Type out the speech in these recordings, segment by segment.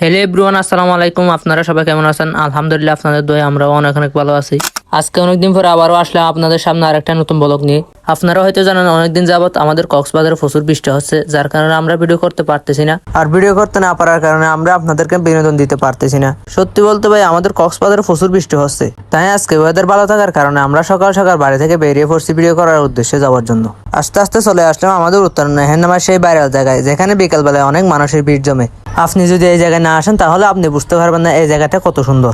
Hello everyone, আসসালামু আলাইকুম। আপনারা সবাই কেমন আছেন? আলহামদুলিল্লাহ, আপনাদের দোয়ায় আমরাও অনেক অনেক ভালো আছি। আজকে অনেকদিন পরে আবারও আসলাম আপনাদের সামনে আরেকটা নতুন ব্লগ নিয়ে। আপনারা হয়তো জানেন অনেকদিন যাবত আমাদের কক্সবাজারে প্রচুর বৃষ্টি হচ্ছে, যার কারণে আমরা ভিডিও করতে পারতেছি না। আর ভিডিও করতে না পারার কারণে আমরা আপনাদেরকে বিনোদন দিতে পারতেছি না। সত্যি বলতে ভাই, আমাদের কক্সবাজারে প্রচুর বৃষ্টি হচ্ছে, তাই আজকে ওয়েদার ভালো থাকার কারণে আমরা সকাল সকাল বাড়ি থেকে বেরিয়ে পড়ছি ভিডিও করার উদ্দেশ্যে যাওয়ার জন্য। আস্তে আস্তে চলে আসলাম আমাদের উত্তর নামের সেই ভাইরাল জায়গায়, যেখানে বিকালবেলায় অনেক মানুষের ভিড় জমে। আপনি যদি এই জায়গায় না আসেন তাহলে আপনি বুঝতে পারবেন না এই জায়গাটা কত সুন্দর।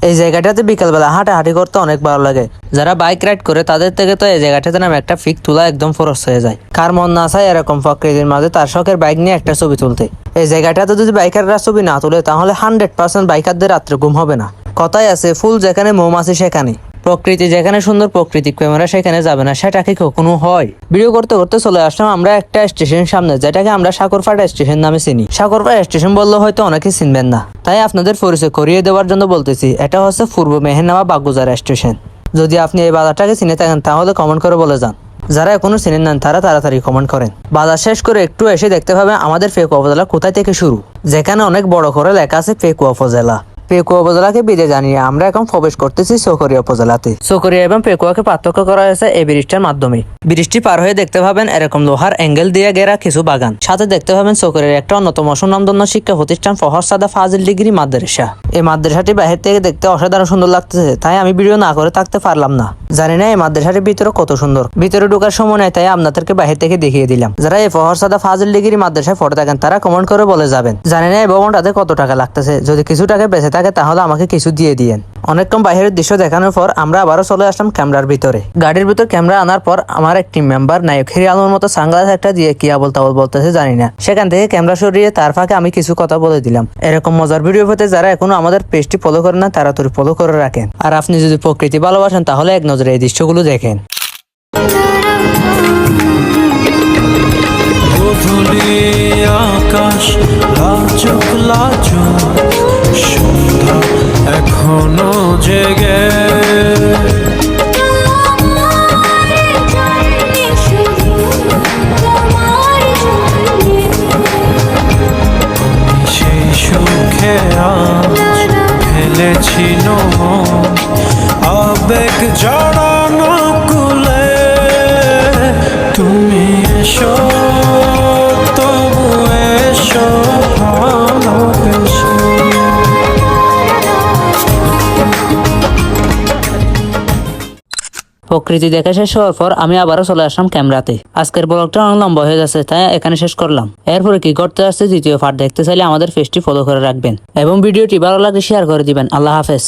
এই জায়গাটাতে বিকালবেলা হাঁটাহাঁটি করতে অনেক ভালো লাগে। যারা বাইক রাইড করে তাদের থেকে তো এই জায়গাটাতে নামে একটা পিক তোলা একদম ফরজ হয়ে যায়। কার মন না চায় এরকম প্রকৃতির মাঝে তার শখের বাইক নিয়ে একটা ছবি তুলতে। এই জায়গাটাতে যদি বাইকাররা ছবি না তোলে তাহলে 100% বাইকারদের রাত্রে ঘুম হবে না। কথাই আছে, ফুল যেখানে মৌমাছি সেখানে। প্রকৃতি যেখানে সুন্দর, প্রকৃতিক ক্যামেরা সেখানে যাবে না, সেটা কি কখনো হয়? ভিডিও করতে করতে চলে আসলাম আমরা একটা স্টেশন সামনে, যেটাকে আমরা সাগরপাড়া স্টেশন নামে চিনি। সাগরপাড়া স্টেশন বললে হয়তো অনেকে চিনবেন না, তাই আপনাদের পরিচয় করিয়ে দেওয়ার জন্য বলতেছি, এটা হচ্ছে পূর্ব মেহেরনামা বাগুজারা স্টেশন। যদি আপনি এই বাজারটাকে চিনে থাকেন তাহলে কমেন্ট করে বলে যান। যারা এখনো চিনেন না তারা তাড়াতাড়ি কমেন্ট করেন। বাজার শেষ করে একটু এসে দেখতে পাবেন আমাদের পেকুয়া উপজেলা কোথায় থেকে শুরু, যেখানে অনেক বড় করে লেখা আছে পেকুয়া উপজেলা। পেকুয়া উপজেলাকে বিদায় জানিয়ে আমরা এখন প্রবেশ করতেছি চকরিয়া উপজেলাতে। চকরিয়া এবং পেকুয়াকে পার্থক্য করা হয়েছে এই ব্রিজটার মাধ্যমে। ব্রিজটি পার হয়ে দেখতে পাবেন এরকম লোহার অ্যাঙ্গেল দিয়ে ঘেরা কিছু বাগান, সাথে দেখতে পাবেন চকরিয়ার একটা অন্যতম সুনামধন্য শিক্ষা প্রতিষ্ঠান ফহর সাদা ফাজিল ডিগ্রি মাদ্রাসা। এই মাদ্রাসাটি বাহির থেকে দেখতে অসাধারণ সুন্দর লাগতেছে, তাই আমি ভিডিও না করে থাকতে পারলাম না। জানি না এই মাদ্রাসাটির ভিতরে কত সুন্দর। ভিতরে ঢোকার সময় নেই, তাই আপনাদেরকে বাহির থেকে দেখিয়ে দিলাম। যারা এই ফহর সাদা ফাজিল ডিগ্রি মাদ্রাসায় পড়ে থাকেন তারা কমেন্ট করে বলে যাবেন। জানি না এই ভবনটাতে কত টাকা লাগতেছে, যদি কিছু টাকা বেঁচে থাকে তাহলে আমাকে কিছু দিয়ে দিয়েন। অনেকক্ষণ বাইরের দৃশ্য দেখানোর পর আমরা আবারও চলে আসলাম ক্যামেরার ভিতরে। গাড়ির ভিতর ক্যামেরা আনার পর আমার এক টিম মেম্বার নায়ক হিরি আলমের মতো সানগ্লাস একটা দিয়ে কি আবল তাবল বলতেছে জানি না, সেখান থেকে ক্যামেরা সরিয়ে তার ফাঁকে আমি কিছু কথা বলে দিলাম। এরকম মজার ভিডিও পেতে যারা এখনো আমাদের পেজটি ফলো করেন না তাড়াতাড়ি ফলো করে রাখেন। আর আপনি যদি প্রকৃতি ভালোবাসেন তাহলে এক নজরে এই দৃশ্যগুলো দেখেন। আকাশ লাজুক লাজুক, সন্ধ্যা এখনো জেগে। সেই সুখে আজ ফেলেছি আবেগ জড়ানো কুলে, তুমি এসো প্রকৃতি দেখে শেষ হওয়ার পর আমি আবারও চলে আসলাম ক্যামেরাতে। আজকের ব্লগটা অনেক লম্বা হয়ে যাচ্ছে, তাই এখানে শেষ করলাম। এরপরে কি করতে আসছে দ্বিতীয় পার্ট দেখতে চাইলে আমাদের পেজটি ফলো করে রাখবেন এবং ভিডিওটি ভালো লাগলে শেয়ার করে দিবেন। আল্লাহ হাফেজ।